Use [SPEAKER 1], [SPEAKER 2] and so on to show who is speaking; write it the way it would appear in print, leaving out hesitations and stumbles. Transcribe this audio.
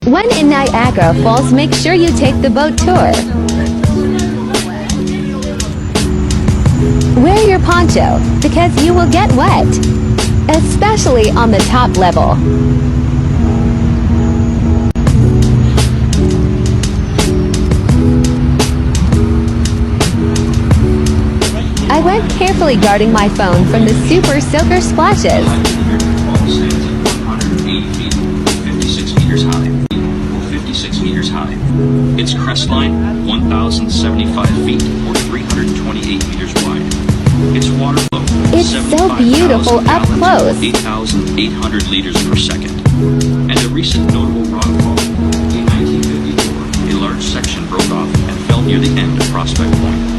[SPEAKER 1] When in Niagara Falls, make sure you take the boat tour. Wear your poncho, because you will get wet, especially on the top level. I went carefully guarding my phone from the super soaker splashes.
[SPEAKER 2] 56 meters high. Its crest line, 1,075 feet, or 328 meters wide. Its water flow,
[SPEAKER 1] It's so beautiful up close.
[SPEAKER 2] 8,800 liters per second. And a recent notable rockfall. In 1954, a large section broke off and fell near the end of Prospect Point.